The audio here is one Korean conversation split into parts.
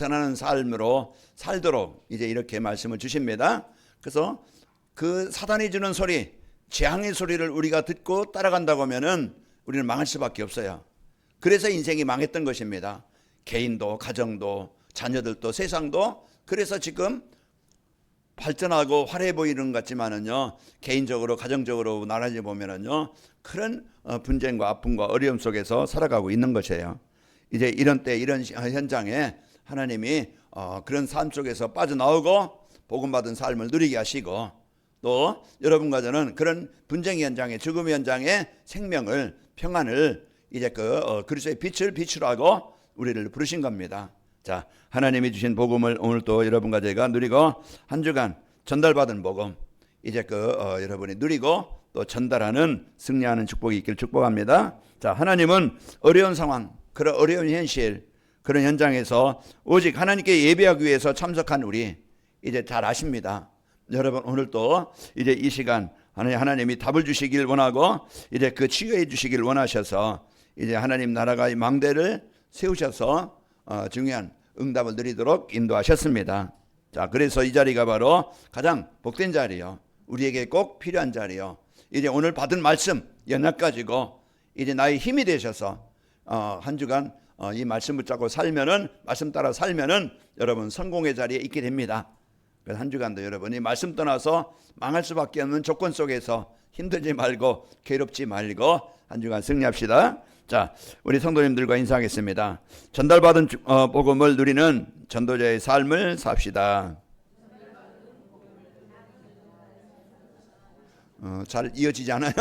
전하는 삶으로 살도록 이제 이렇게 말씀을 주십니다. 그래서 그 사단이 주는 소리, 재앙의 소리를 우리가 듣고 따라간다고 하면은 우리는 망할 수밖에 없어요. 그래서 인생이 망했던 것입니다. 개인도, 가정도, 자녀들도, 세상도. 그래서 지금 발전하고 화려해 보이는 것 같지만은요, 개인적으로, 가정적으로 나라지 보면은요, 그런 분쟁과 아픔과 어려움 속에서 살아가고 있는 것이에요. 이제 이런 때, 이런 현장에 하나님이 그런 삶 속에서 빠져나오고 복음받은 삶을 누리게 하시고, 또 여러분과 저는 그런 분쟁의 현장에, 죽음의 현장에 생명을, 평안을 이제 그리스도의 빛을 비추라고 우리를 부르신 겁니다. 자, 하나님이 주신 복음을 오늘 또 여러분과 제가 누리고 한 주간 전달받은 복음 이제 여러분이 누리고 또 전달하는 승리하는 축복이 있길 축복합니다. 자, 하나님은 어려운 상황, 그런 어려운 현실, 그런 현장에서 오직 하나님께 예배하기 위해서 참석한 우리 이제 잘 아십니다. 여러분 오늘 또 이제 이 시간 하나님이 답을 주시길 원하고 이제 그 치유해 주시길 원하셔서 이제 하나님 나라가 이 망대를 세우셔서 중요한 응답을 누리도록 인도하셨습니다. 자, 그래서 이 자리가 바로 가장 복된 자리요, 우리에게 꼭 필요한 자리요. 이제 오늘 받은 말씀 연락 가지고 이제 나의 힘이 되셔서 한 주간 이 말씀 붙잡고 살면은, 말씀 따라 살면은 여러분 성공의 자리에 있게 됩니다. 그래서 한 주간도 여러분이 말씀 떠나서 망할 수밖에 없는 조건 속에서 힘들지 말고 괴롭지 말고 한 주간 승리합시다. 자, 우리 성도님들과 인사하겠습니다. 전달받은 복음을 누리는 전도자의 삶을 삽시다. 잘 이어지지 않아요?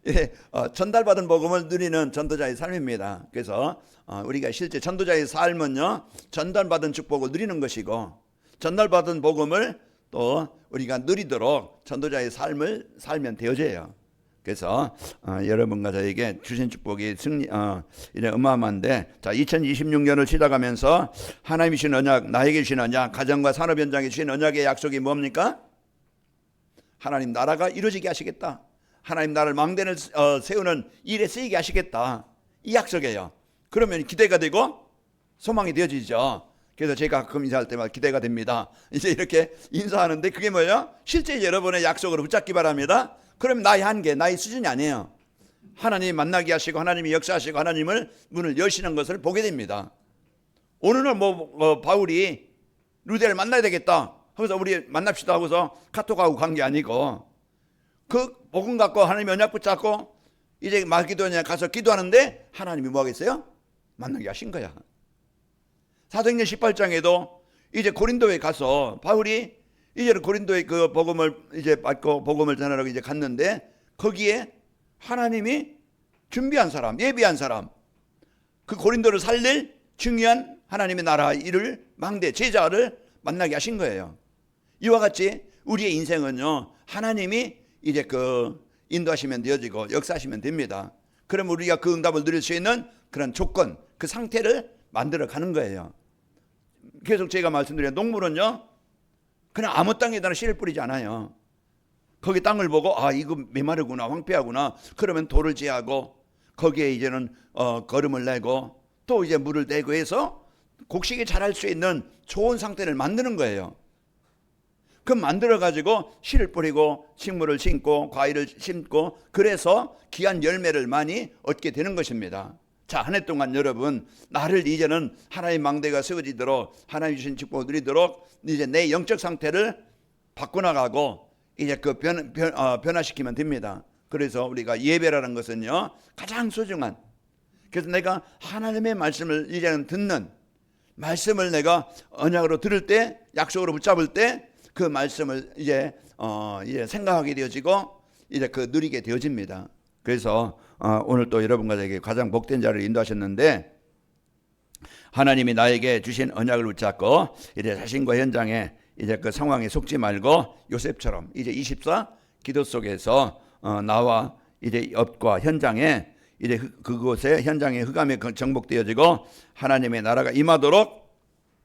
예, 전달받은 복음을 누리는 전도자의 삶입니다. 그래서 우리가 실제 전도자의 삶은요, 전달받은 축복을 누리는 것이고, 전달받은 복음을 또 우리가 누리도록 전도자의 삶을 살면 되어져요. 그래서 여러분과 저에게 주신 축복이 이제 어마어마한데, 자, 2026년을 시작하면서 하나님이 주신 언약, 나에게 주신 언약, 가정과 산업 현장에 주신 언약의 약속이 뭡니까? 하나님 나라가 이루어지게 하시겠다. 하나님 나라를 망대를 세우는 일에 쓰이게 하시겠다. 이 약속이에요. 그러면 기대가 되고 소망이 되어지죠. 그래서 제가 가끔 인사할 때마다 기대가 됩니다. 이제 이렇게 인사하는데 그게 뭐예요? 실제 여러분의 약속으로 붙잡기 바랍니다. 그럼 나의 한계, 나의 수준이 아니에요. 하나님이 만나게 하시고 하나님이 역사하시고 하나님을 문을 여시는 것을 보게 됩니다. 오늘은 바울이 루디아를 만나야 되겠다 하고서 우리 만납시다 하고서 카톡하고 간 게 아니고, 그 복음 갖고 하나님 언약 붙잡고 이제 마게도니아 가서 기도하는데 하나님이 뭐 하겠어요? 만나게 하신 거야. 사도행전 18장에도 이제 고린도에 가서 바울이 이제 고린도에 그 복음을 이제 받고 복음을 전하라고 이제 갔는데, 거기에 하나님이 준비한 사람, 예비한 사람, 그 고린도를 살릴 중요한 하나님의 나라 일을 망대 제자를 만나게 하신 거예요. 이와 같이 우리의 인생은요, 하나님이 이제 인도하시면 되어지고 역사하시면 됩니다. 그럼 우리가 그 응답을 누릴 수 있는 그런 조건, 그 상태를 만들어 가는 거예요. 계속 제가 말씀드린 농물은요, 그냥 아무 땅에다가 씨를 뿌리지 않아요. 거기 땅을 보고 이거 메마르구나, 황폐하구나. 그러면 돌을 제하고 거기에 이제는 거름을 내고 또 이제 물을 내고 해서 곡식이 자랄 수 있는 좋은 상태를 만드는 거예요. 그 만들어 가지고 씨를 뿌리고 식물을 심고 과일을 심고, 그래서 귀한 열매를 많이 얻게 되는 것입니다. 자, 한 해 동안 여러분, 나를 이제는 하나님의 망대가 세워지도록 하나님 주신 축복을 누리도록 이제 내 영적 상태를 바꿔나가고 이제 변화시키면 됩니다. 그래서 우리가 예배라는 것은요, 가장 소중한, 그래서 내가 하나님의 말씀을 이제는 듣는, 말씀을 내가 언약으로 들을 때, 약속으로 붙잡을 때 그 말씀을 이제 생각하게 되어지고 이제 누리게 되어집니다. 그래서 오늘 또 여러분과 저에게 가장 복된 자를 인도하셨는데, 하나님이 나에게 주신 언약을 붙잡고 이제 자신과 현장에 이제 그 상황에 속지 말고 요셉처럼 이제 24 기도 속에서 나와 이제 업과 현장에 이제 그곳에 현장의 흑암에 정복되어지고 하나님의 나라가 임하도록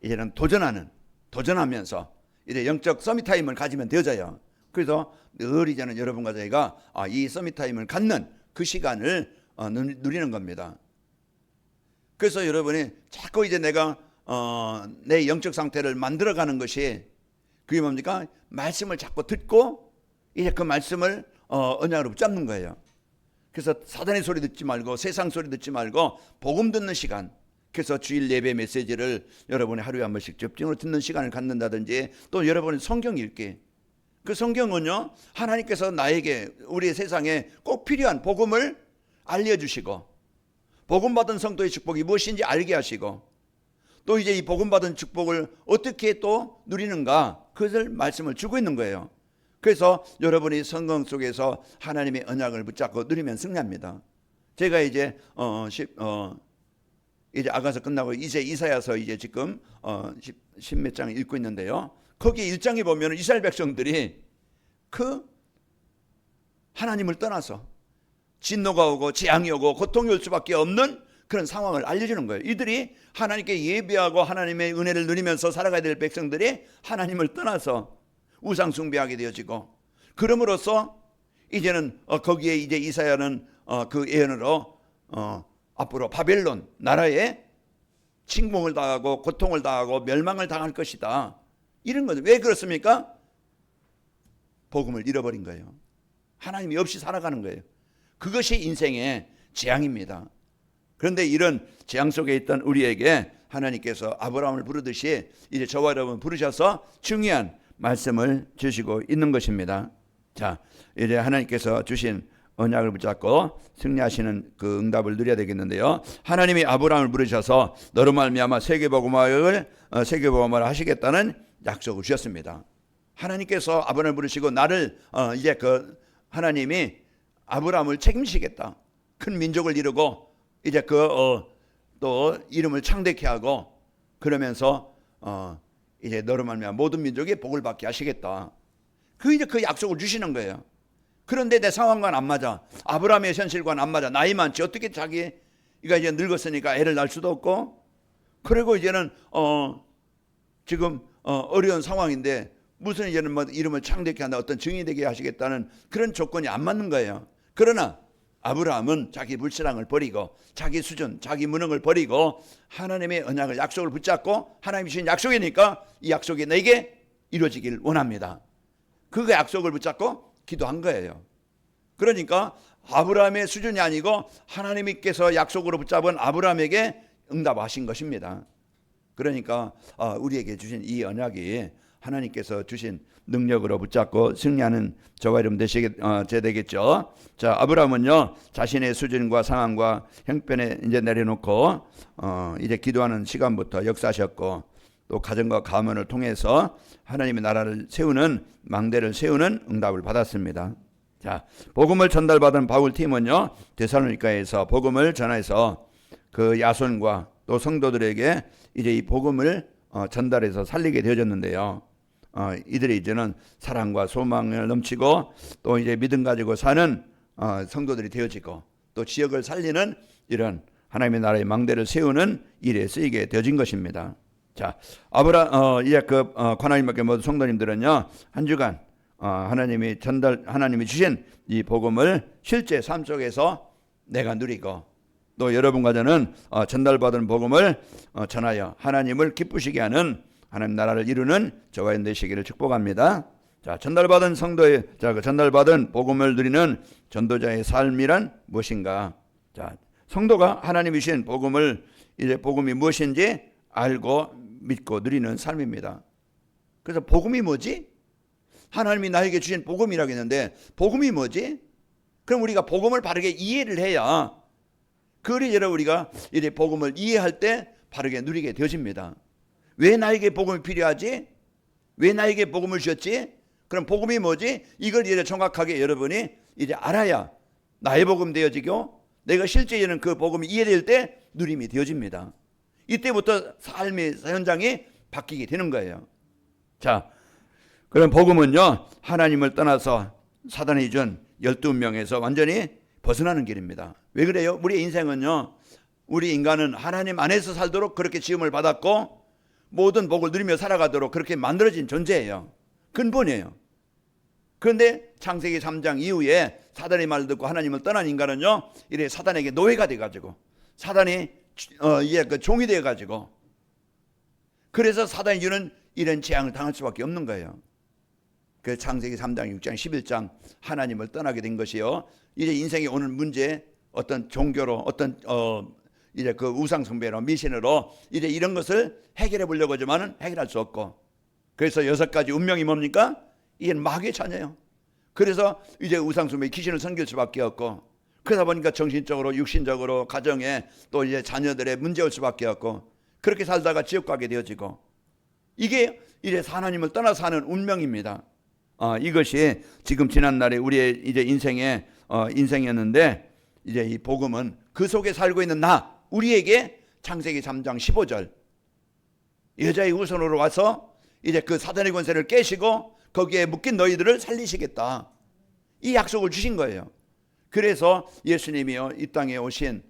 이제는 도전하면서 이제 영적 서밋타임을 가지면 되어져요. 그래서 늘 이제는 여러분과 저희가 이 서밋타임을 갖는 그 시간을 누리는 겁니다. 그래서 여러분이 자꾸 이제 내가 내 영적 상태를 만들어가는 것이 그게 뭡니까? 말씀을 자꾸 듣고 이제 그 말씀을 언약으로 붙잡는 거예요. 그래서 사단의 소리 듣지 말고 세상 소리 듣지 말고 복음 듣는 시간. 그래서 주일 예배 메시지를 여러분이 하루에 한 번씩 집중으로 듣는 시간을 갖는다든지 또 여러분이 성경 읽기. 그 성경은요 하나님께서 나에게 우리 세상에 꼭 필요한 복음을 알려주시고 복음 받은 성도의 축복이 무엇인지 알게 하시고 또 이제 이 복음 받은 축복을 어떻게 또 누리는가 그것을 말씀을 주고 있는 거예요. 그래서 여러분이 성경 속에서 하나님의 언약을 붙잡고 누리면 승리합니다. 제가 이제 이제 아가서 끝나고 이제 이사야서 이제 지금 십몇 장 읽고 있는데요. 거기 1장에 보면 이스라엘 백성들이 그 하나님을 떠나서 진노가 오고 재앙이 오고 고통이 올 수밖에 없는 그런 상황을 알려주는 거예요. 이들이 하나님께 예배하고 하나님의 은혜를 누리면서 살아가야 될 백성들이 하나님을 떠나서 우상 숭배하게 되어지고 그럼으로써 이제는 거기에 이제 이사야는 그 예언으로 앞으로 바벨론 나라에 침공을 당하고 고통을 당하고 멸망을 당할 것이다. 이런 거죠. 왜 그렇습니까? 복음을 잃어버린 거예요. 하나님이 없이 살아가는 거예요. 그것이 인생의 재앙입니다. 그런데 이런 재앙 속에 있던 우리에게 하나님께서 아브라함을 부르듯이 이제 저와 여러분 부르셔서 중요한 말씀을 주시고 있는 것입니다. 자, 이제 하나님께서 주신 언약을 붙잡고 승리하시는 그 응답을 누려야 되겠는데요. 하나님이 아브라함을 부르셔서 너로 말미암아 세계복음화를 하시겠다는 약속을 주셨습니다. 하나님께서 아브라함을 부르시고 나를 이제 그 하나님이 아브라함을 책임지시겠다. 큰 민족을 이루고 이제 또 이름을 창대케 하고 그러면서 이제 너로 말미암아 모든 민족이 복을 받게 하시겠다. 이제 그 약속을 주시는 거예요. 그런데 내 상황과는 안 맞아. 아브라함의 현실과는 안 맞아. 나이 많지. 어떻게 자기가 이제 늙었으니까 애를 낳을 수도 없고 그리고 이제는 지금 어려운 상황인데 무슨 이제는 뭐 이름을 창대케 한다 어떤 증인이 되게 하시겠다는 그런 조건이 안 맞는 거예요. 그러나 아브라함은 자기 불신앙을 버리고 자기 수준, 자기 무능을 버리고 하나님의 언약을 약속을 붙잡고 하나님이 주신 약속이니까 이 약속이 내게 이루어지길 원합니다. 그 약속을 붙잡고 기도한 거예요. 그러니까 아브라함의 수준이 아니고 하나님께서 약속으로 붙잡은 아브라함에게 응답하신 것입니다. 그러니까 우리에게 주신 이 언약이 하나님께서 주신 능력으로 붙잡고 승리하는 저와 여러분 되겠죠. 자, 아브라함은요 자신의 수준과 상황과 형편에 이제 내려놓고 이제 기도하는 시간부터 역사하셨고 또 가정과 가문을 통해서 하나님의 나라를 세우는 망대를 세우는 응답을 받았습니다. 자, 복음을 전달받은 바울 팀은요 데살로니가에서 복음을 전해서 그 야손과 또 성도들에게 이제 이 복음을 전달해서 살리게 되어졌는데요. 이들이 이제는 사랑과 소망을 넘치고 또 이제 믿음 가지고 사는 성도들이 되어지고 또 지역을 살리는 이런 하나님의 나라의 망대를 세우는 일에 쓰이게 되어진 것입니다. 자, 이제 그 관아님밖에 모든 성도님들은요 한 주간 하나님이 주신 이 복음을 실제 삶 속에서 내가 누리고 또 여러분과 저는 전달받은 복음을 전하여 하나님을 기쁘시게 하는 하나님 나라를 이루는 저와 여러분 되시기를 축복합니다. 자, 전달받은 복음을 누리는 전도자의 삶이란 무엇인가? 자, 성도가 하나님이 주신 복음이 무엇인지 알고 믿고 누리는 삶입니다. 그래서 복음이 뭐지? 하나님이 나에게 주신 복음이라고 했는데 복음이 뭐지? 그럼 우리가 복음을 바르게 이해를 해야 그리하여 우리가 이제 복음을 이해할 때 바르게 누리게 되어집니다. 왜 나에게 복음이 필요하지? 왜 나에게 복음을 주셨지? 그럼 복음이 뭐지? 이걸 이제 정확하게 여러분이 이제 알아야 나의 복음 되어지고 내가 실제에는 그 복음이 이해될 때 누림이 되어집니다. 이때부터 삶의 현장이 바뀌게 되는 거예요. 자, 그럼 복음은요 하나님을 떠나서 사단이 준 12명에서 완전히 벗어나는 길입니다. 왜 그래요? 우리 인생은요 우리 인간은 하나님 안에서 살도록 그렇게 지음을 받았고 모든 복을 누리며 살아가도록 그렇게 만들어진 존재예요. 근본이에요. 그런데 창세기 3장 이후에 사단의 말을 듣고 하나님을 떠난 인간은요 이래 사단에게 노예가 돼가지고 사단이 이제 그 종이 돼가지고 그래서 사단이 주는 이런 재앙을 당할 수밖에 없는 거예요. 그 창세기 3장, 6장, 11장 하나님을 떠나게 된 것이요. 이제 인생에 오는 문제, 어떤 종교로, 어떤 이제 그 우상 숭배로, 미신으로 이제 이런 것을 해결해 보려고 하지만은 해결할 수 없고, 그래서 6가지 운명이 뭡니까? 이건 마귀의 자녀예요. 그래서 이제 우상 숭배, 귀신을 섬길 수밖에 없고, 그러다 보니까 정신적으로, 육신적으로, 가정에 또 이제 자녀들의 문제 올 수밖에 없고, 그렇게 살다가 지옥 가게 되어지고, 이게 이제 하나님을 떠나 사는 운명입니다. 이것이 지금 지난날에 우리의 이제 인생이었는데, 이제 이 복음은 그 속에 살고 있는 우리에게 창세기 3장 15절 여자의 후손으로 와서 이제 그 사단의 권세를 깨시고 거기에 묶인 너희들을 살리시겠다, 이 약속을 주신 거예요. 그래서 예수님이요, 이 땅에 오신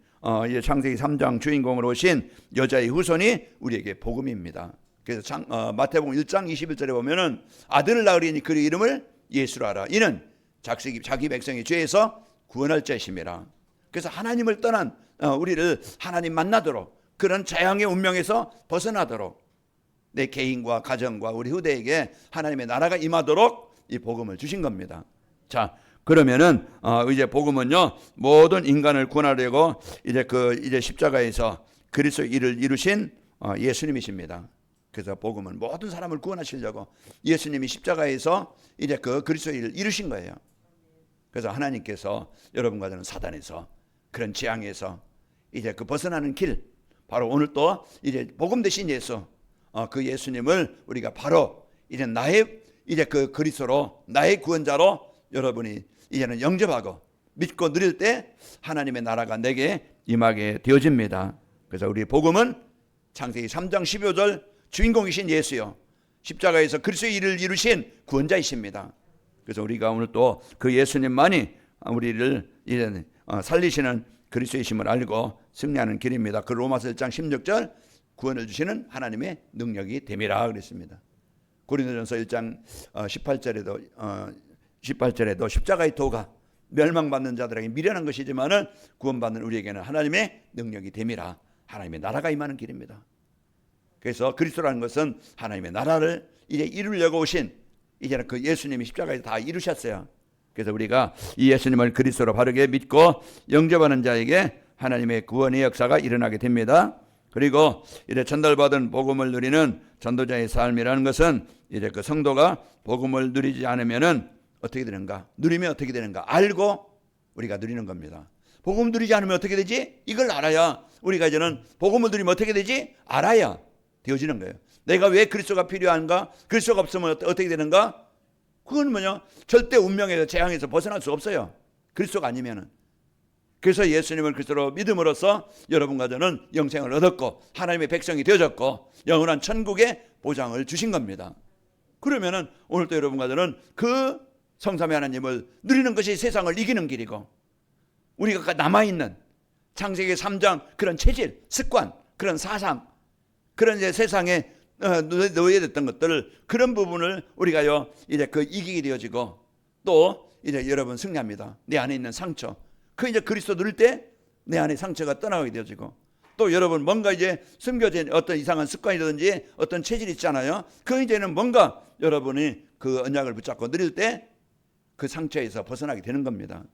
이제 창세기 3장 주인공으로 오신 여자의 후손이 우리에게 복음입니다. 그래서 마태복음 1장 21절에 보면은 아들을 낳으리니 그 이름을 예수라 하라. 이는 자기 백성의 죄에서 구원할 자이심이라. 그래서 하나님을 떠난 우리를 하나님 만나도록, 그런 재앙의 운명에서 벗어나도록, 내 개인과 가정과 우리 후대에게 하나님의 나라가 임하도록 이 복음을 주신 겁니다. 자, 그러면은 이제 복음은요, 모든 인간을 구원하려고 이제 십자가에서 그리스도의 일을 이루신 예수님이십니다. 그래서 복음은 모든 사람을 구원하시려고 예수님이 십자가에서 이제 그 그리스도의 일을 이루신 거예요. 그래서 하나님께서 여러분과 저는 사단에서, 그런 재앙에서 이제 그 벗어나는 길, 바로 오늘 또 이제 복음 대신 예수, 그 예수님을 우리가 바로 이제 나의 이제 그 그리스도로, 나의 구원자로 여러분이 이제는 영접하고 믿고 누릴 때 하나님의 나라가 내게 임하게 되어집니다. 그래서 우리 복음은 창세기 3장 15절 주인공이신 예수요, 십자가에서 그리스도의 일을 이루신 구원자이십니다. 그래서 우리가 오늘 또 그 예수님만이 우리를 이제 살리시는 그리스도이심을 알고 승리하는 길입니다. 그 로마서 1장 16절 구원을 주시는 하나님의 능력이 됨이라 그랬습니다. 고린도전서 1장 18절에도 십자가의 도가 멸망받는 자들에게 미련한 것이지만은 구원받는 우리에게는 하나님의 능력이 됨이라, 하나님의 나라가 임하는 길입니다. 그래서 그리스도라는 것은 하나님의 나라를 이제 이루려고 오신, 이제는 그 예수님이 십자가에서 다 이루셨어요. 그래서 우리가 이 예수님을 그리스도로 바르게 믿고 영접하는 자에게 하나님의 구원의 역사가 일어나게 됩니다. 그리고 이제 전달받은 복음을 누리는 전도자의 삶이라는 것은 이제 그 성도가 복음을 누리지 않으면은 어떻게 되는가? 누리면 어떻게 되는가? 알고 우리가 누리는 겁니다. 복음 누리지 않으면 어떻게 되지? 이걸 알아야, 우리가 이제는 복음을 누리면 어떻게 되지? 알아야 되어지는 거예요. 내가 왜 그리스도가 필요한가? 그리스도가 없으면 어떻게 되는가? 그건 뭐냐? 절대 운명에서, 재앙에서 벗어날 수 없어요, 그리스도가 아니면은. 그래서 예수님을 그리스도로 믿음으로써 여러분과 저는 영생을 얻었고 하나님의 백성이 되어졌고 영원한 천국의 보장을 주신 겁니다. 그러면은 오늘도 여러분과 저는 그 성삼위 하나님을 누리는 것이 세상을 이기는 길이고, 우리가 남아있는 창세기 3장 그런 체질, 습관, 그런 사상, 그런 이제 세상에 놓여야 됐던 것들을, 그런 부분을 우리가요 이제 그 이기게 되어지고, 또 이제 여러분 승리합니다. 내 안에 있는 상처, 그 이제 그리스도 누릴 때 내 안에 상처가 떠나게 되어지고, 또 여러분 뭔가 이제 숨겨진 어떤 이상한 습관이라든지 어떤 체질이 있잖아요. 그 이제는 뭔가 여러분이 그 언약을 붙잡고 누릴 때 그 상처에서 벗어나게 되는 겁니다.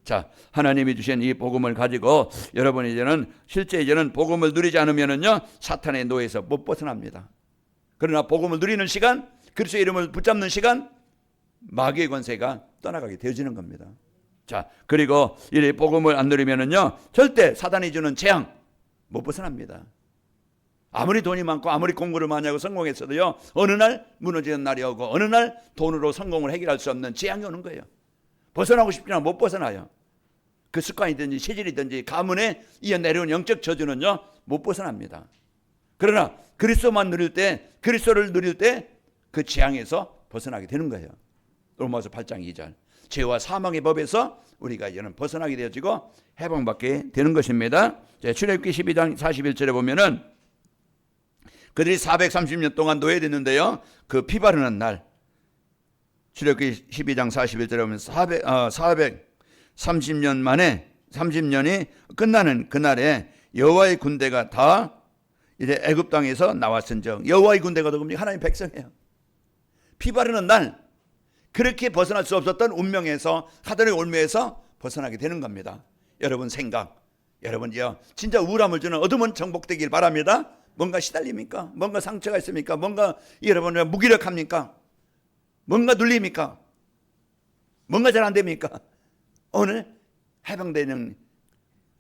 자, 하나님이 주신 이 복음을 가지고 여러분이 이제는 실제 이제는 복음을 누리지 않으면은요 사탄의 노예에서 못 벗어납니다. 그러나 복음을 누리는 시간, 그리스도의 이름을 붙잡는 시간, 마귀의 권세가 떠나가게 되어지는 겁니다. 자, 그리고 이 복음을 안 누리면은요 절대 사단이 주는 재앙 못 벗어납니다. 아무리 돈이 많고 아무리 공부를 많이 하고 성공했어도요 어느 날 무너지는 날이 오고, 어느 날 돈으로 성공을 해결할 수 없는 재앙이 오는 거예요. 벗어나고 싶지만 못 벗어나요. 그 습관이든지 체질이든지 가문에 이어내려온 영적 저주는요 못 벗어납니다. 그러나 그리스도만 누릴 때, 그리스도를 누릴 때 그 재앙에서 벗어나게 되는 거예요. 로마서 8장 2절 죄와 사망의 법에서 우리가 이제는 벗어나게 되어지고 해방받게 되는 것입니다. 출애굽기 12장 41절에 보면은 그들이 430년 동안 노예됐는데요 그 피 바르는 날, 출애굽기 12장 41절에 보면 430년 만에 30년이 끝나는 그날에 여호와의 군대가 다 이제 애굽 땅에서 나왔은즉 여호와의 군대가 더금니 하나님 백성이에요. 피 바르는 날 그렇게 벗어날 수 없었던 운명에서 하늘의 올무에서 벗어나게 되는 겁니다. 여러분 생각, 여러분이요 진짜 우울함을 주는 어둠은 정복되길 바랍니다. 뭔가 시달립니까? 뭔가 상처가 있습니까? 뭔가 여러분 무기력합니까? 뭔가 눌립니까? 뭔가 잘 안 됩니까? 오늘 해방되는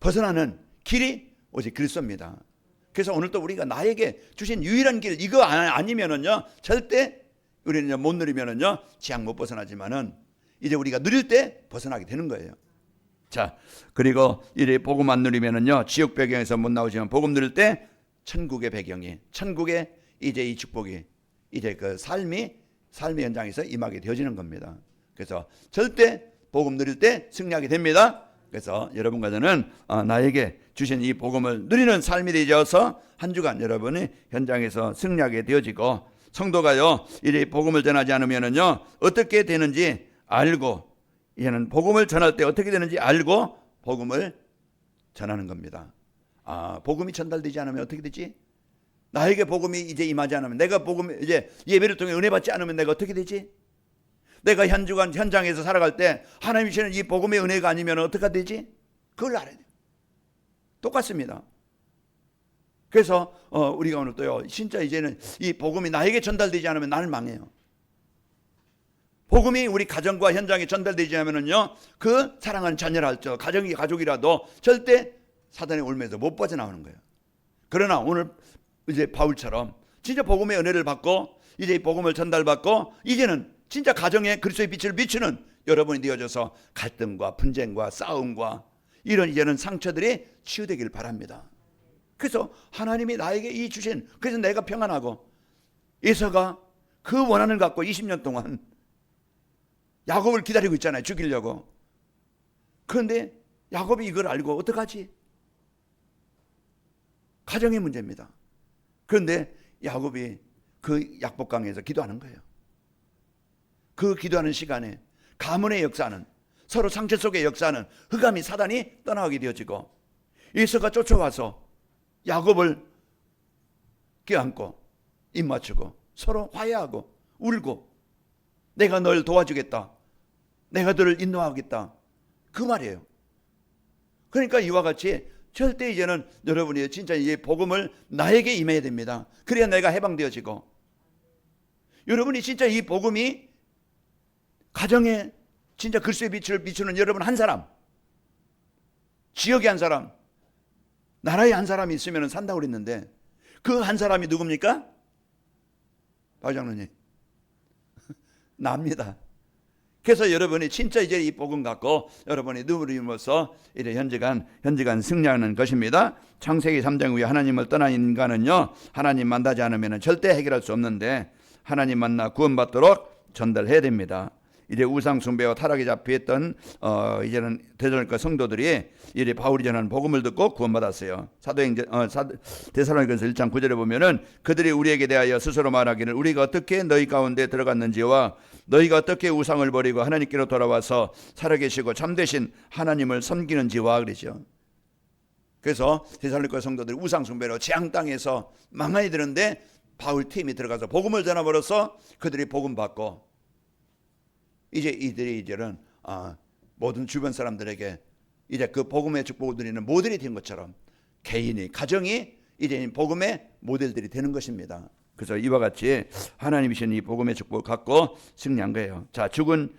벗어나는 길이 오직 그리스도입니다. 그래서 오늘 또 우리가 나에게 주신 유일한 길 이거 아니면은요 절대 우리는 못 누리면은요 지향 못 벗어나지만은 이제 우리가 누릴 때 벗어나게 되는 거예요. 자, 그리고 이제 복음 안 누리면은요 지옥 배경에서 못 나오지만 복음 누릴 때 천국의 배경이 천국의 이제 이 축복이 이제 그 삶의 현장에서 임하게 되어지는 겁니다. 그래서 절대 복음 누릴 때 승리하게 됩니다. 그래서 여러분과 저는 나에게 주신 이 복음을 누리는 삶이 되어서 한 주간 여러분이 현장에서 승리하게 되어지고 성도가요 이제 복음을 전하지 않으면은요 어떻게 되는지 알고 이제는 복음을 전할 때 어떻게 되는지 알고 복음을 전하는 겁니다. 복음이 전달되지 않으면 어떻게 되지? 나에게 복음이 이제 임하지 않으면 내가 복음 이제 예배를 통해 은혜 받지 않으면 내가 어떻게 되지? 내가 한 주간 현장에서 살아갈 때 하나님이 주시는 이 복음의 은혜가 아니면 어떻게 되지? 그걸 알아야 돼요. 똑같습니다. 그래서 우리가 오늘 또요 진짜 이제는 이 복음이 나에게 전달되지 않으면 나는 망해요. 복음이 우리 가정과 현장에 전달되지 않으면요 그 사랑하는 자녀랄지 가족이라도 절대 사단의 올무에서 못 빠져나오는 거예요. 그러나 오늘 이제 바울처럼 진짜 복음의 은혜를 받고 이제 이 복음을 전달받고 이제는 진짜 가정에 그리스도의 빛을 비추는 여러분이 되어져서 갈등과 분쟁과 싸움과 이런 이제는 상처들이 치유되길 바랍니다. 그래서 하나님이 나에게 이 주신 그래서 내가 평안하고 에서가 그 원한을 갖고 20년 동안 야곱을 기다리고 있잖아요. 죽이려고. 그런데 야곱이 이걸 알고 어떡하지? 가정의 문제입니다. 그런데 야곱이 그 약복강에서 기도하는 거예요. 그 기도하는 시간에 가문의 역사는 서로 상처 속의 역사는 흑암이 사단이 떠나가게 되어지고 에서가 쫓아와서 야곱을 껴안고 입 맞추고 서로 화해하고 울고 내가 널 도와주겠다. 내가 너를 인도하겠다. 그 말이에요. 그러니까 이와 같이 절대 이제는 여러분이 진짜 이 복음을 나에게 임해야 됩니다. 그래야 내가 해방되어지고 여러분이 진짜 이 복음이 가정에 진짜 그리스도의 빛을 비추는 여러분 한 사람 지역에 한 사람 나라에 한 사람이 있으면 산다고 그랬는데 그 한 사람이 누굽니까? 박 장로님 납니다. 그래서 여러분이 진짜 이제 이 복음 갖고 여러분이 누리면서 이제 현지간 승리하는 것입니다. 창세기 3장 후에 하나님을 떠난 인간은요 하나님 만나지 않으면 절대 해결할 수 없는데 하나님 만나 구원받도록 전달해야 됩니다. 이제 우상 숭배와 타락에 잡혀있던 이제는 데살로니가 성도들이 이제 바울이 전하는 복음을 듣고 구원받았어요. 데살로니가서 1장 9절에 보면은 그들이 우리에게 대하여 스스로 말하기를 우리가 어떻게 너희 가운데 들어갔는지와 너희가 어떻게 우상을 버리고 하나님께로 돌아와서 살아계시고 참되신 하나님을 섬기는지와 그러죠. 그래서 데살로니가 성도들이 우상 숭배로 재앙 땅에서 망하게 되는데 바울 팀이 들어가서 복음을 전함으로써 그들이 복음 받고 이제 이들이 이제는 모든 주변 사람들에게 이제 그 복음의 축복을 누리는 모델이 된 것처럼 개인이 가정이 이제 복음의 모델들이 되는 것입니다. 그래서 이와 같이 하나님이 주신 이 복음의 축복을 갖고 승리한 거예요. 자, 죽은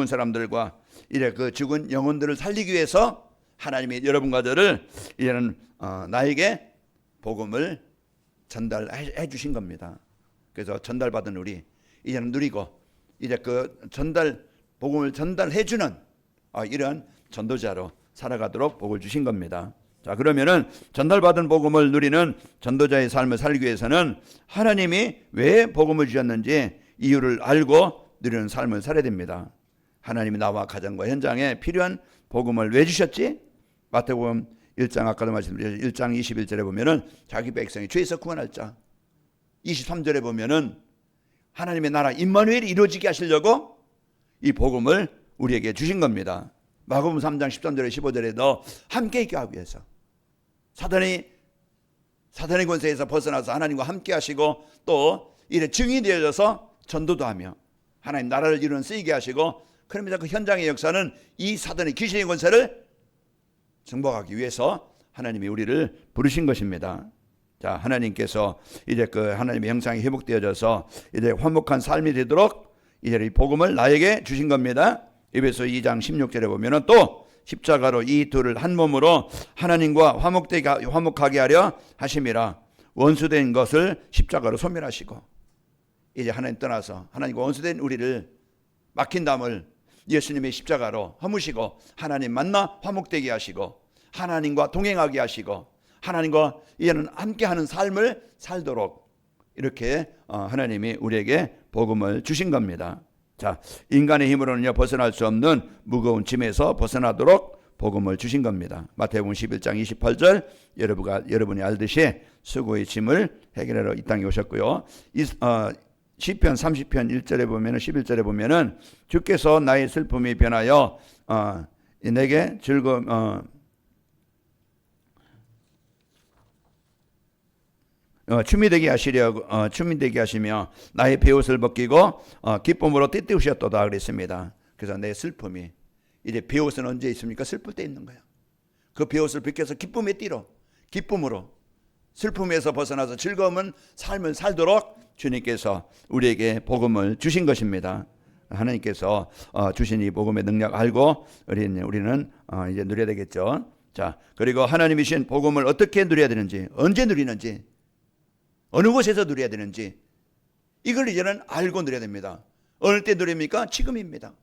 사람들과 이제 그 죽은 영혼들을 살리기 위해서 하나님이 여러분과 저를 이제는 나에게 복음을 전달해 주신 겁니다. 그래서 전달받은 우리 이제는 누리고 이제 그 복음을 전달해 주는 이런 전도자로 살아가도록 복을 주신 겁니다. 자, 그러면은 전달받은 복음을 누리는 전도자의 삶을 살기 위해서는 하나님이 왜 복음을 주셨는지 이유를 알고 누리는 삶을 살아야 됩니다. 하나님이 나와 가정과 현장에 필요한 복음을 왜 주셨지? 마태복음 1장 아까도 말씀드렸죠. 1장 21절에 보면은 자기 백성이 죄에서 구원할 자. 23절에 보면은 하나님의 나라 임마누엘이 이루어지게 하시려고 이 복음을 우리에게 주신 겁니다. 마가복음 3장 13절에 15절에도 함께 있게 하기 위해서 사단이 사탄의 권세에서 벗어나서 하나님과 함께 하시고 또 이래 증인이 되어져서 전도도 하며 하나님 나라를 이루는 쓰이게 하시고, 그러면서 그 현장의 역사는 이 사단의 귀신의 권세를 정복하기 위해서 하나님이 우리를 부르신 것입니다. 자, 하나님께서 이제 그 하나님의 형상이 회복되어져서 이제 화목한 삶이 되도록 이제 이 복음을 나에게 주신 겁니다. 에베소 2장 16절에 보면은 또 십자가로 이 둘을 한 몸으로 하나님과 화목하게 하려 하심이라. 원수된 것을 십자가로 소멸하시고, 이제 하나님 떠나서 하나님과 원수된 우리를 막힌 담을 예수님의 십자가로 허무시고 하나님 만나 화목되게 하시고 하나님과 동행하게 하시고 하나님과 이제는 함께하는 삶을 살도록 이렇게 하나님이 우리에게 복음을 주신 겁니다. 자, 인간의 힘으로는요 벗어날 수 없는 무거운 짐에서 벗어나도록 복음을 주신 겁니다. 마태복음 11장 28절, 여러분이 알듯이 수고의 짐을 해결하러 이 땅에 오셨고요. 시편 30편 1절에 보면은 11절에 보면은 주께서 나의 슬픔이 변하여 내게 즐거움 춤이 되게 하시며 나의 베옷을 벗기고 기쁨으로 띠띠우셨도다 그랬습니다. 그래서 내 슬픔이, 이제 베옷은 언제 있습니까? 슬플 때 있는 거예요. 그 베옷을 벗겨서 기쁨의 띠로, 기쁨으로, 슬픔에서 벗어나서 즐거운 삶을 살도록 주님께서 우리에게 복음을 주신 것입니다. 하나님께서 주신 이 복음의 능력 알고 우리는 이제 누려야 되겠죠. 자, 그리고 하나님이 주신 복음을 어떻게 누려야 되는지, 언제 누리는지, 어느 곳에서 누려야 되는지, 이걸 이제는 알고 누려야 됩니다. 어느 때 누립니까? 지금입니다.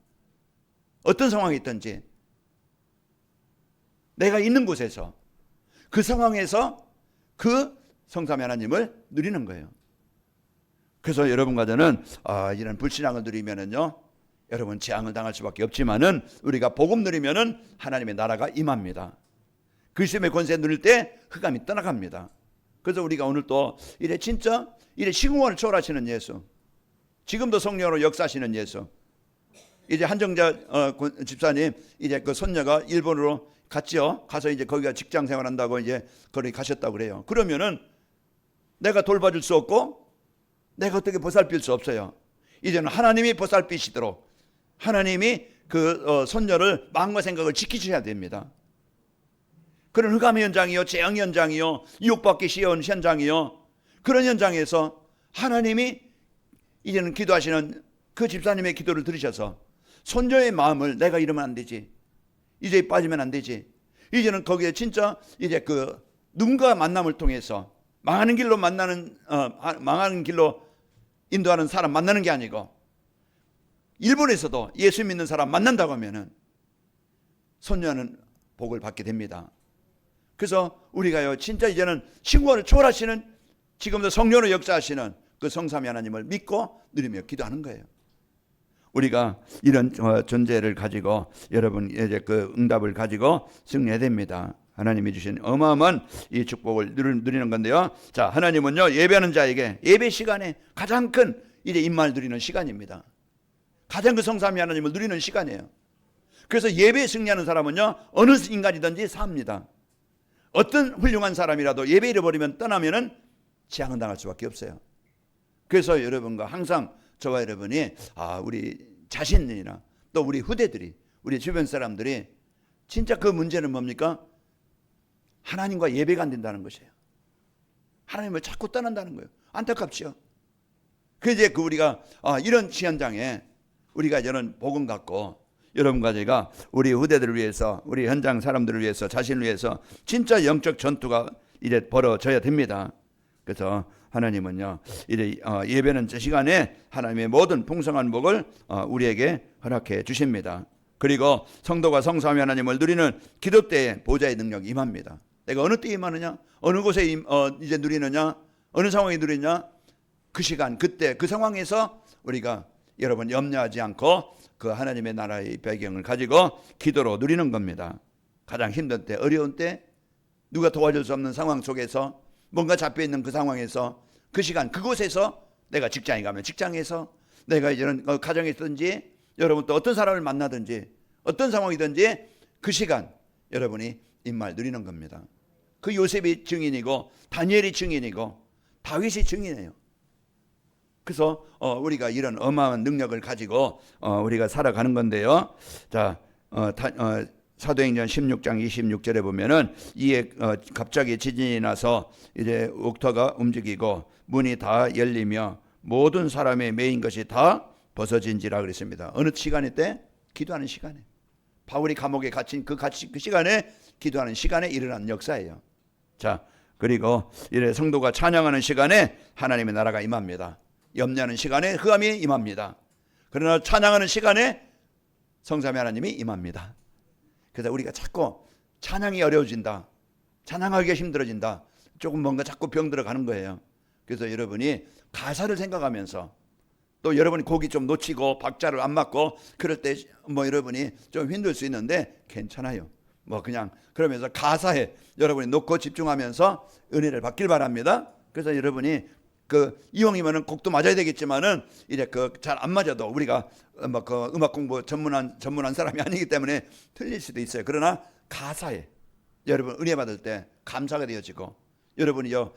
어떤 상황이 있든지 내가 있는 곳에서 그 상황에서 그 성삼위 하나님을 누리는 거예요. 그래서 여러분과 저는 이런 불신앙을 누리면은요, 여러분 재앙을 당할 수밖에 없지만은 우리가 복음 누리면은 하나님의 나라가 임합니다. 그리스도의 권세 누릴 때 흑암이 떠나갑니다. 그래서 우리가 오늘 또 이래 진짜 이래 시공간을 초월하시는 예수, 지금도 성령으로 역사하시는 예수. 이제 한정자 집사님 이제 그 손녀가 일본으로 갔죠. 가서 이제 거기가 직장 생활한다고 이제 거기 가셨다고 그래요. 그러면은 내가 돌봐줄 수 없고 내가 어떻게 보살필 수 없어요. 이제는 하나님이 보살피시도록 하나님이 그 손녀를 마음과 생각을 지키셔야 됩니다. 그런 흑암의 현장이요, 재앙의 현장이요, 유혹받기 쉬운 현장이요, 그런 현장에서 하나님이 이제는 기도하시는 그 집사님의 기도를 들으셔서 손녀의 마음을 내가 이러면 안 되지, 이제 빠지면 안 되지, 이제는 거기에 진짜 이제 그 누군가 만남을 통해서 망하는 길로 망하는 길로 인도하는 사람 만나는 게 아니고, 일본에서도 예수 믿는 사람 만난다고 하면은 손녀는 복을 받게 됩니다. 그래서 우리가요 진짜 이제는 신구원을 초월하시는, 지금도 성령으로 역사하시는 그 성삼위 하나님을 믿고 누리며 기도하는 거예요. 우리가 이런 존재를 가지고 여러분 이제 그 응답을 가지고 승리해야 됩니다. 하나님이 주신 어마어마한 이 축복을 누리는 건데요. 자, 하나님은요 예배하는 자에게 예배 시간에 가장 큰 이제 임마를 누리는 시간입니다. 가장 그 성삼위 하나님을 누리는 시간이에요. 그래서 예배에 승리하는 사람은요 어느 인간이든지 삽니다. 어떤 훌륭한 사람이라도 예배 잃어버리면 떠나면은 재앙을 당할 수밖에 없어요. 그래서 여러분과 항상 저와 여러분이 우리 자신이나 또 우리 후대들이, 우리 주변 사람들이 진짜 그 문제는 뭡니까? 하나님과 예배가 안 된다는 것이에요. 하나님을 자꾸 떠난다는 거예요. 안타깝죠. 그래서 이제 우리가 이런 현장에 우리가 이제는 복음 갖고 여러분과 제가 우리 후대들을 위해서, 우리 현장 사람들을 위해서, 자신을 위해서 진짜 영적 전투가 이제 벌어져야 됩니다. 그래서 하나님은요 이제 예배는 저 시간에 하나님의 모든 풍성한 복을 우리에게 허락해 주십니다. 그리고 성도가 성삼위 하나님을 누리는 기도 때에 보좌의 능력이 임합니다. 내가 어느 때에 임하느냐, 어느 곳에 이제 누리느냐, 어느 상황에 누리느냐, 그 시간, 그때, 그 상황에서 우리가 여러분 염려하지 않고 그 하나님의 나라의 배경을 가지고 기도로 누리는 겁니다. 가장 힘든 때, 어려운 때, 누가 도와줄 수 없는 상황 속에서, 뭔가 잡혀있는 그 상황에서, 그 시간, 그곳에서, 내가 직장에 가면 직장에서, 내가 이제는 가정에 있든지, 여러분 또 어떤 사람을 만나든지, 어떤 상황이든지 그 시간 여러분이 임마를 누리는 겁니다. 그 요셉이 증인이고 다니엘이 증인이고 다윗이 증인이에요. 그래서 우리가 이런 어마어마한 능력을 가지고 우리가 살아가는 건데요. 자, 사도행전 16장 26절에 보면은 이에 갑자기 지진이 나서 이제 옥터가 움직이고 문이 다 열리며 모든 사람의 매인 것이 다 벗어진지라 그랬습니다. 어느 시간에 때? 기도하는 시간에. 바울이 감옥에 갇힌 그 시간에 기도하는 시간에 일어난 역사예요. 자, 그리고 이래 성도가 찬양하는 시간에 하나님의 나라가 임합니다. 염려하는 시간에 흑암이 임합니다. 그러나 찬양하는 시간에 성삼위 하나님이 임합니다. 그래서 우리가 자꾸 찬양이 어려워진다, 찬양하기가 힘들어진다, 조금 뭔가 자꾸 병들어가는 거예요. 그래서 여러분이 가사를 생각하면서 또 여러분이 곡이 좀 놓치고 박자를 안 맞고 그럴 때 뭐 여러분이 좀 힘들 수 있는데 괜찮아요. 뭐 그냥 그러면서 가사에 여러분이 놓고 집중하면서 은혜를 받길 바랍니다. 그래서 여러분이 이왕이면은 곡도 맞아야 되겠지만은 이제 잘 안 맞아도 우리가 뭐 음악 공부 전문한 사람이 아니기 때문에 틀릴 수도 있어요. 그러나 가사에 여러분 은혜 받을 때 감사가 되어지고 여러분이요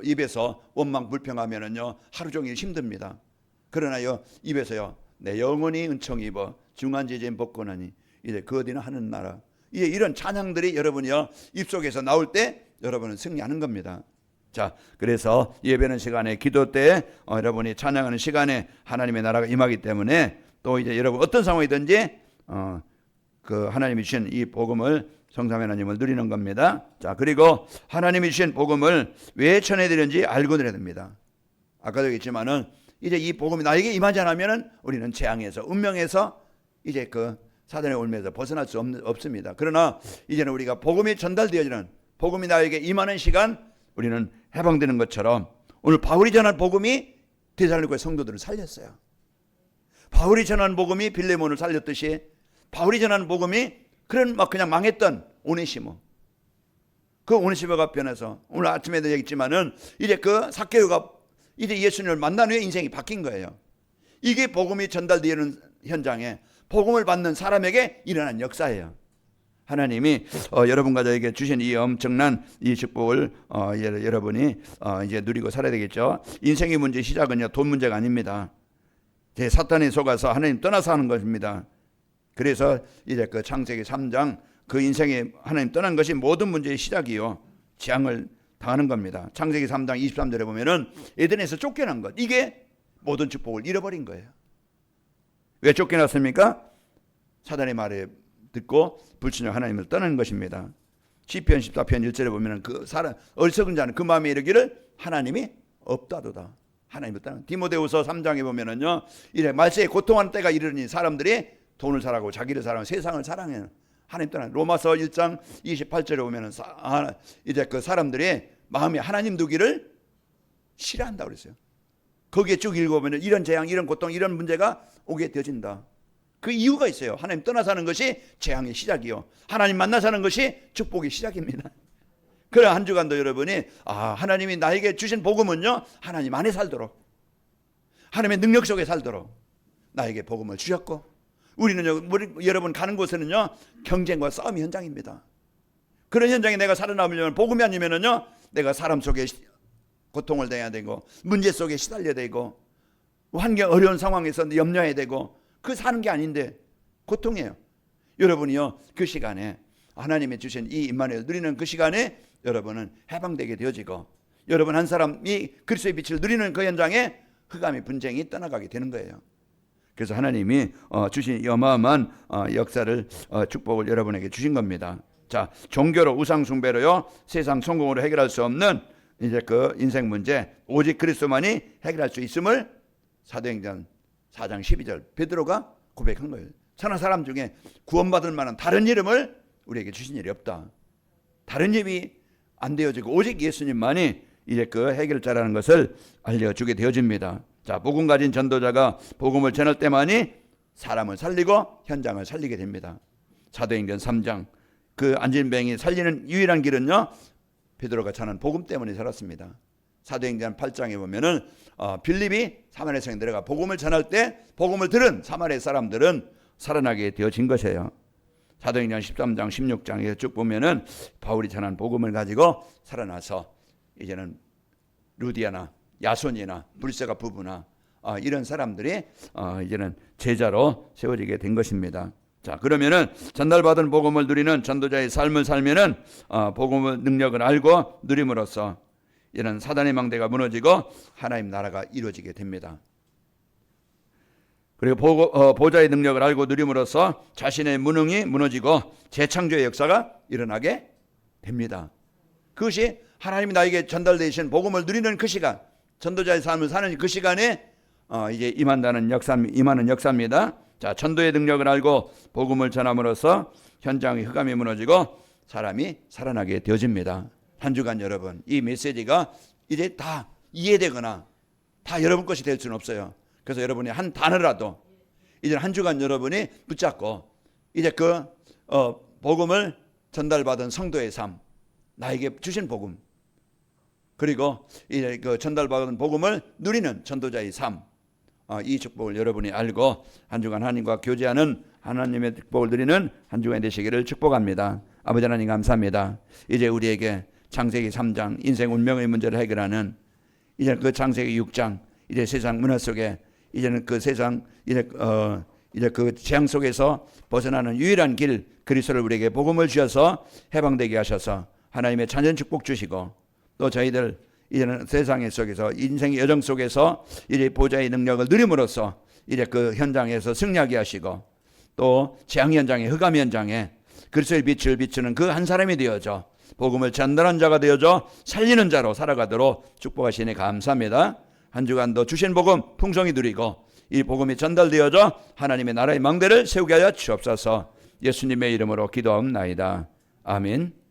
입에서 원망 불평하면은요 하루 종일 힘듭니다. 그러나요 입에서요 내 영혼이 은총이 입어 중한 제재인 복권하니 이제 그 어디나 하는 나라, 이제 이런 찬양들이 여러분이요 입속에서 나올 때 여러분은 승리하는 겁니다. 자, 그래서 예배는 시간에 기도 때 여러분이 찬양하는 시간에 하나님의 나라가 임하기 때문에 또 이제 여러분 어떤 상황이든지 하나님이 주신 이 복음을 성삼위 하나님을 누리는 겁니다. 자, 그리고 하나님이 주신 복음을 왜 전해드리는지 알고 드려야 됩니다. 아까도 얘기했지만은 이제 이 복음이 나에게 임하지 않으면은 우리는 재앙에서 운명에서 이제 사단의 올매에서 벗어날 수 없습니다. 그러나 이제는 우리가 복음이 전달되어지는, 복음이 나에게 임하는 시간 우리는 해방되는 것처럼 오늘 바울이 전한 복음이 데살로니가 성도들을 살렸어요. 바울이 전한 복음이 빌레몬을 살렸듯이 바울이 전한 복음이 그냥 망했던 오네시모, 그 오네시모가 변해서 오늘 아침에도 얘기했지만은 이제 삭개오가 이제 예수님을 만난 후에 인생이 바뀐 거예요. 이게 복음이 전달되는 현장에 복음을 받는 사람에게 일어난 역사예요. 하나님이 여러분과 저에게 주신 이 엄청난 이 축복을 여러분이 이제 누리고 살아야 되겠죠. 인생의 문제 시작은요 돈 문제가 아닙니다. 제 사탄에 속아서 하나님 떠나서 하는 것입니다. 그래서 이제 창세기 3장 인생에 하나님 떠난 것이 모든 문제의 시작이요 재앙을 당하는 겁니다. 창세기 3장 23절에 보면은 에덴에서 쫓겨난 것, 이게 모든 축복을 잃어버린 거예요. 왜 쫓겨났습니까? 사단의 말에 듣고 불신하여 하나님을 떠나는 것입니다. 시편 14편 1절에 보면은 어리석은 자는 그 마음에 이르기를 하나님이 없다도다. 하나님을 떠나는. 디모데후서 3장에 보면은요, 이래 말세에 고통하는 때가 이르니 사람들이 돈을 사랑하고 자기를 사랑하고 세상을 사랑해요. 하나님 떠나는. 로마서 1장 28절에 보면은 이제 사람들이 마음에 하나님 두기를 싫어한다고 그랬어요. 거기에 쭉 읽어보면 이런 재앙, 이런 고통, 이런 문제가 오게 되어진다. 그 이유가 있어요. 하나님 떠나 사는 것이 재앙의 시작이요, 하나님 만나 사는 것이 축복의 시작입니다. 그래 한 주간도 여러분이 하나님이 나에게 주신 복음은요 하나님 안에 살도록, 하나님의 능력 속에 살도록 나에게 복음을 주셨고, 우리 여러분 가는 곳에는요 경쟁과 싸움 현장입니다. 그런 현장에 내가 살아남으려면 복음이 아니면은요 내가 사람 속에 고통을 당해야 되고 문제 속에 시달려야 되고 환경 어려운 상황에서 염려해야 되고 사는 게 아닌데 고통이에요. 여러분이요 그 시간에 하나님이 주신 이 임마누엘 누리는 그 시간에 여러분은 해방되게 되어지고 여러분 한 사람이 그리스도의 빛을 누리는 그 현장에 흑암의 분쟁이 떠나가게 되는 거예요. 그래서 하나님이 주신 어마어마한 역사를 축복을 여러분에게 주신 겁니다. 자, 종교로 우상 숭배로요 세상 성공으로 해결할 수 없는 이제 인생 문제 오직 그리스도만이 해결할 수 있음을 사도행전 4장 12절 베드로가 고백한 거예요. 천하 사람 중에 구원받을 만한 다른 이름을 우리에게 주신 일이 없다. 다른 이름이 안 되어지고 오직 예수님만이 이제 해결자라는 것을 알려주게 되어집니다. 자, 복음 가진 전도자가 복음을 전할 때만이 사람을 살리고 현장을 살리게 됩니다. 사도행전 3장 안진뱅이 살리는 유일한 길은요 베드로가 전한 복음 때문에 살았습니다. 사도행전 8장에 보면은 빌립이 사마리아 성에 들어가 복음을 전할 때 복음을 들은 사마리아 사람들은 살아나게 되어진 것이에요. 사도행전 13장 16장에 쭉 보면은 바울이 전한 복음을 가지고 살아나서 이제는 루디아나 야손이나 불세가 부부나 이런 사람들이 이제는 제자로 세워지게 된 것입니다. 자, 그러면은 전달받은 복음을 누리는 전도자의 삶을 살면은 복음의 능력을 알고 누림으로써 이런 사단의 망대가 무너지고 하나님 나라가 이루어지게 됩니다. 그리고 보좌의 능력을 알고 누림으로써 자신의 무능이 무너지고 재창조의 역사가 일어나게 됩니다. 그것이 하나님이 나에게 전달되신 복음을 누리는 그 시간, 전도자의 삶을 사는 그 시간에 이제 임하는 역사입니다. 자, 전도의 능력을 알고 복음을 전함으로써 현장의 흑암이 무너지고 사람이 살아나게 되어집니다. 한 주간 여러분, 이 메시지가 이제 다 이해되거나 다 여러분 것이 될 수는 없어요. 그래서 여러분이 한 단어라도 이제 한 주간 여러분이 붙잡고 이제 그 복음을 전달받은 성도의 삶, 나에게 주신 복음, 그리고 이제 그 전달받은 복음을 누리는 전도자의 삶, 이 축복을 여러분이 알고 한 주간 하나님과 교제하는 하나님의 축복을 누리는 한 주간이 되시기를 축복합니다. 아버지 하나님 감사합니다. 이제 우리에게 창세기 3장 인생 운명의 문제를 해결하는 이제 그 창세기 6장 이제 세상 문화 속에 이제는 그 세상 이제 그 재앙 속에서 벗어나는 유일한 길 그리스도를 우리에게 복음을 주셔서 해방되게 하셔서 하나님의 찬전 축복 주시고 또 저희들 이제는 세상 속에서 인생의 여정 속에서 이제 보좌의 능력을 누림으로써 이제 그 현장에서 승리하게 하시고 또 재앙 현장에 흑암 현장에 그리스도의 빛을 비추는 그 한 사람이 되어져 복음을 전달한 자가 되어져 살리는 자로 살아가도록 축복하시니 감사합니다. 한 주간도 주신 복음 풍성히 누리고 이 복음이 전달되어져 하나님의 나라의 망대를 세우게 하여 주옵소서. 예수님의 이름으로 기도하옵나이다. 아멘.